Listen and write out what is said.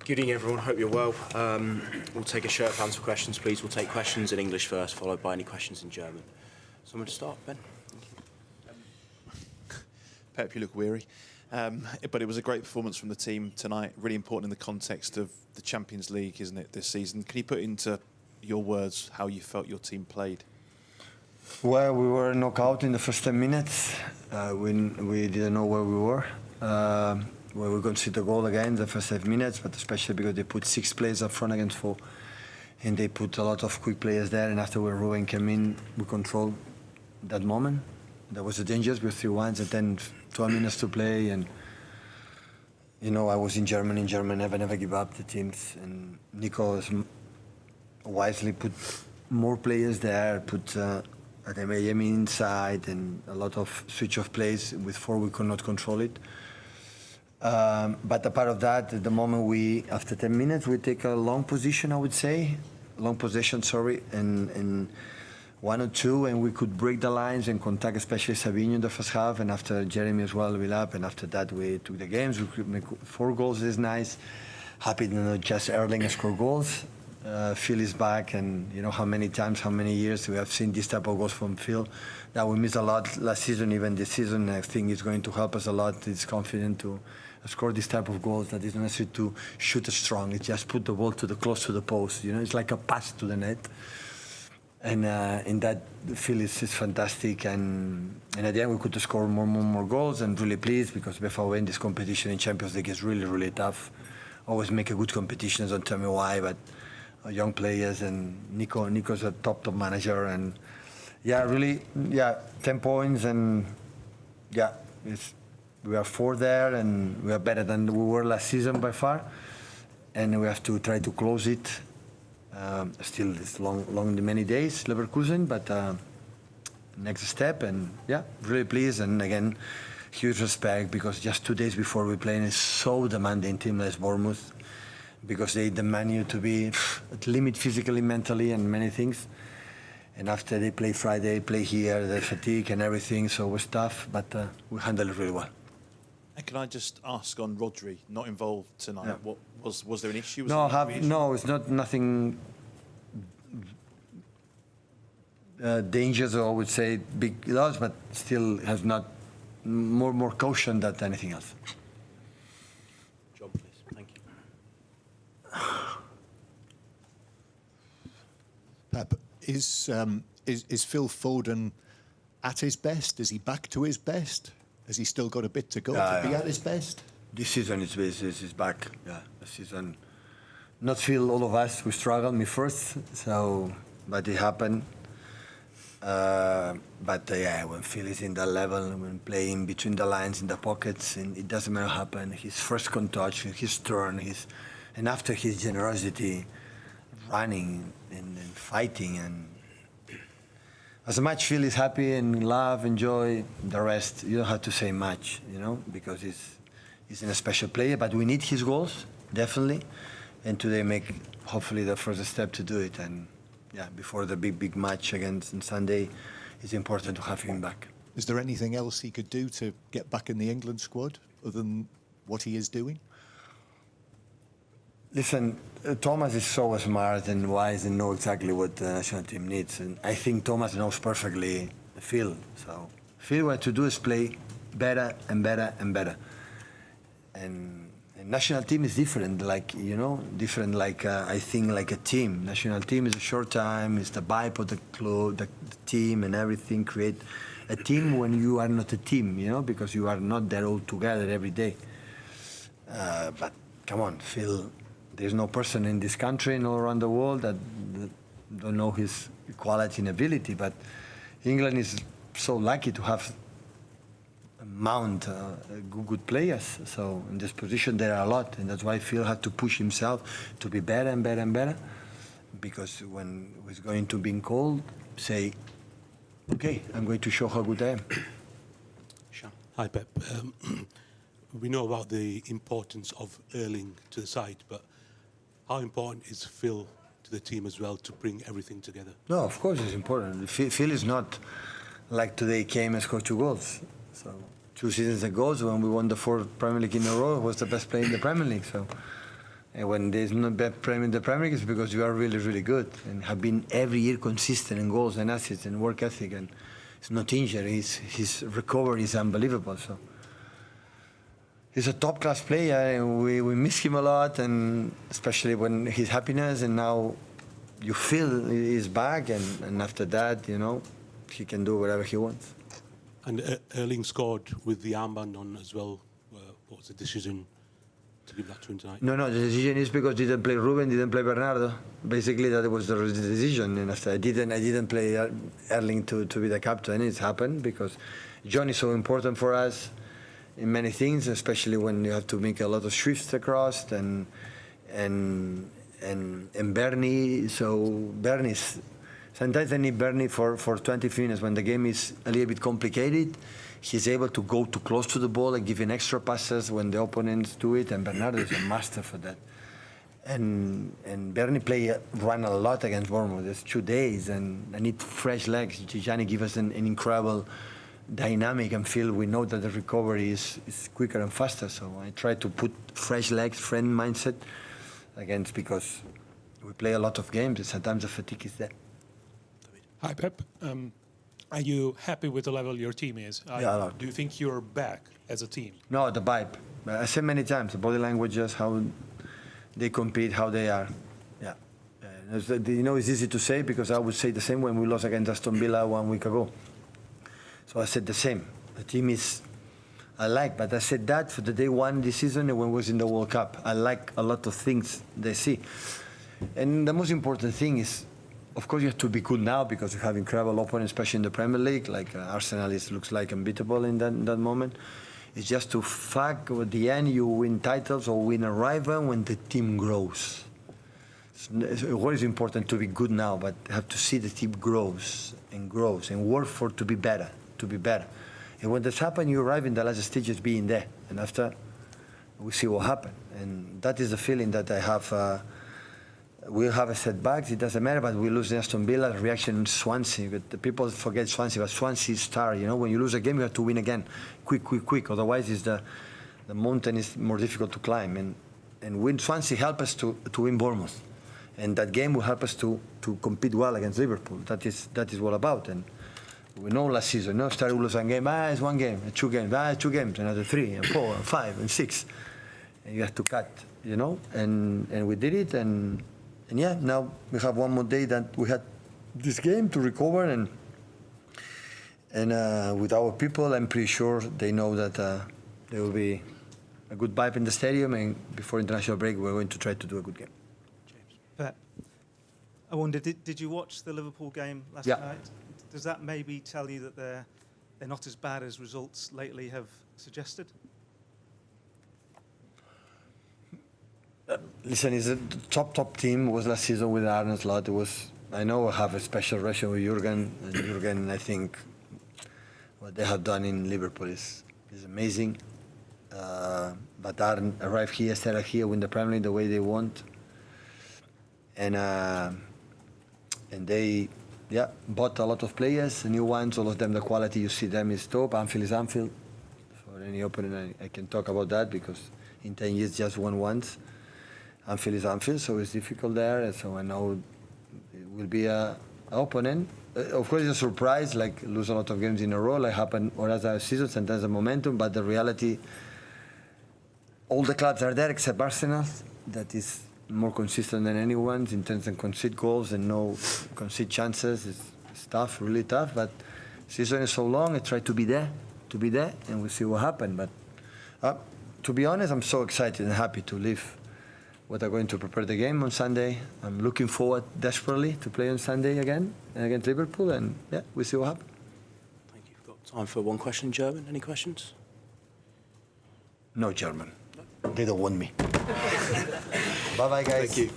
Good evening, everyone. Hope you're well. We'll take a show of hands for questions, please. We'll take questions in English first, followed by any questions in German. Someone to start, Ben? Pep, you look weary. But it was a great performance from the team tonight. Really important in the context of the Champions League, isn't it, this season? Can you put into your words how you felt your team played? Well, we were knocked out in the first 10 minutes. We didn't know where we were. We were going to see the goal again in the first 5 minutes, but especially because they put 6 players up front against 4. And they put a lot of quick players there, and after Ruben came in, we controlled that moment. There was a danger with 3-1, and then 12 minutes to play, and you know, I was in Germany. Never give up the teams. And Nico has wisely put more players there, put Miami inside, and a lot of switch of plays. With 4, we could not control it. But apart of that, at the moment after 10 minutes, we take a long position, I would say, and 1 or 2, and we could break the lines and contact, especially Savinho in the first half, and after Jeremy as well, we up, and after that we took the games. We could make 4 goals. Is nice. Happy to not just Erling score goals. Phil is back, and you know how many times, how many years we have seen this type of goals from Phil. That we missed a lot last season, even this season. I think it's going to help us a lot. He's confident to score this type of goals. That is not necessary to shoot strong. It's just put the ball close to the post. You know, it's like a pass to the net. And in that, Phil is fantastic. And at the end, we could score more goals, and really pleased because before we end this competition in Champions League is really tough. Always make a good competition. Don't tell me why, but young players, and Nico's a top manager, and really 10 points, and we are 4 there, and we are better than we were last season by far, and we have to try to close it. Still it's long many days, Leverkusen, but next step, and really pleased, and again huge respect because just 2 days before we play, and it's so demanding team as Bournemouth, because they demand you to be at limit physically, mentally, and many things. And after they play Friday, play here, the fatigue and everything, so it was tough, but we handled it really well. And can I just ask on Rodri, not involved tonight? Yeah. What was there an issue? No, it's not nothing dangerous, or I would say big loss, but still has not more caution than anything else. Pep, is Phil Foden at his best? Is he back to his best? Has he still got a bit to go to be at his best? This season is back. Yeah, this season. Not Phil, all of us, we struggled, me first, but it happened. When Phil is in that level, when playing between the lines, in the pockets, and it doesn't matter what happened, his first contact, his turn, and after his generosity, running and fighting, and as much Phil is happy and love, enjoy, the rest you don't have to say much, you know, because he's a special player. But we need his goals definitely, and today make hopefully the first step to do it. And before the big match against on Sunday, it's important to have him back. Is there anything else he could do to get back in the England squad other than what he is doing? Listen, Thomas is so smart and wise and knows exactly what the national team needs. And I think Thomas knows perfectly Phil. So Phil, what to do is play better and better and better. And national team is different, like, you know, I think like a team. National team is a short time, it's the vibe of the club, the team and everything. Create a team when you are not a team, you know, because you are not there all together every day. But come on, Phil. There's no person in this country and all around the world that don't know his quality and ability. But England is so lucky to have good players. So in this position there are a lot, and that's why Phil had to push himself to be better and better and better. Because when he's going to being called, say, okay, I'm going to show how good I am. Hi, Pep. We know about the importance of Erling to the side, but how important is Phil to the team as well to bring everything together? No, of course it's important. Phil is not like today came and scored 2 goals. So 2 seasons ago, when we won the 4th Premier League in a row, he was the best player in the Premier League. So, And when there's no bad Premier in the Premier League, it's because you are really, really good and have been every year consistent in goals and assists and work ethic. And it's not injured. His recovery is unbelievable. So he's a top-class player, and we miss him a lot, and especially when his happiness. And now you feel he's back, and after that, you know, he can do whatever he wants. And Erling scored with the armband on as well. What was the decision to give that to him tonight? No, the decision is because didn't play Ruben, didn't play Bernardo. Basically, that was the decision. And after I didn't play Erling to be the captain. It's happened because John is so important for us in many things, especially when you have to make a lot of shifts across and Bernie. So Bernie's sometimes I need Bernie for 20 minutes when the game is a little bit complicated. He's able to go too close to the ball and give in extra passes when the opponents do it, and Bernardo is a master for that. And Bernie ran a lot against Bournemouth. It's 2 days, and I need fresh legs. Gianni gives us an incredible dynamic and feel. We know that the recovery is quicker and faster, so I try to put fresh legs, friend mindset against, because we play a lot of games, and sometimes the fatigue is there. Hi, Pep. Are you happy with the level your team is? Yeah, a lot. Do you think you're back as a team? No, the vibe. I said many times, the body languages, how they compete, how they are. Yeah. You know, it's easy to say because I would say the same when we lost against Aston Villa 1 week ago. So I said the same. The team is, but I said that for the day one this season and when we was in the World Cup. I like a lot of things they see. And the most important thing is, of course, you have to be good now because you have incredible opponents, especially in the Premier League. Like Arsenal looks like unbeatable in that moment. It's just to fact at the end you win titles or win a rival when the team grows. It's always important to be good now, but you have to see the team grows and work for to be better. And when this happens, you arrive in the last stages being there, and after we see what happens. And that is the feeling that I have. We'll have a setbacks, it doesn't matter, but we lose in Aston Villa, the reaction in Swansea. But the people forget Swansea, but Swansea is star. You know, when you lose a game, you have to win again. Quick. Otherwise, the mountain is more difficult to climb. And win Swansea help us to win Bournemouth. And that game will help us to compete well against Liverpool. That is what about. And we know last season, started to lose one game, it's 1 game, 2 games, 2 games, another 3 and 4 and 5 and 6. And you have to cut, you know, and we did it. And yeah, now we have one more day that we had this game to recover, and with our people, I'm pretty sure they know that there will be a good vibe in the stadium, and before international break, we're going to try to do a good game. Pep, I wonder, did you watch the Liverpool game last night? Does that maybe tell you that they're not as bad as results lately have suggested? Listen, it's a top team. Was last season with Arne Slot. It was. I know I have a special relation with Jurgen. And Jurgen, I think, what they have done in Liverpool is amazing. But Arne arrived here, started here, win the Premier League the way they want, and they, bought a lot of players, new ones. All of them, the quality you see them is top. Anfield is Anfield. For any opponent, I can talk about that because in 10 years just won once. Anfield is Anfield, so it's difficult there. And so I know it will be an opponent. Of course, it's a surprise, like lose a lot of games in a row, like happened or as a season, sometimes a momentum. But the reality, all the clubs are there except Arsenal. That is more consistent than anyone's in terms of concede goals and no concede chances. It's tough, really tough. But season is so long. I try to be there, and we'll see what happens. But to be honest, I'm so excited and happy to leave. What are going to prepare the game on Sunday. I'm looking forward desperately to play on Sunday again against Liverpool, and we'll see what happens. Thank you. We've got time for one question in German. Any questions? No German. They don't want me. Bye-bye, guys. Thank you.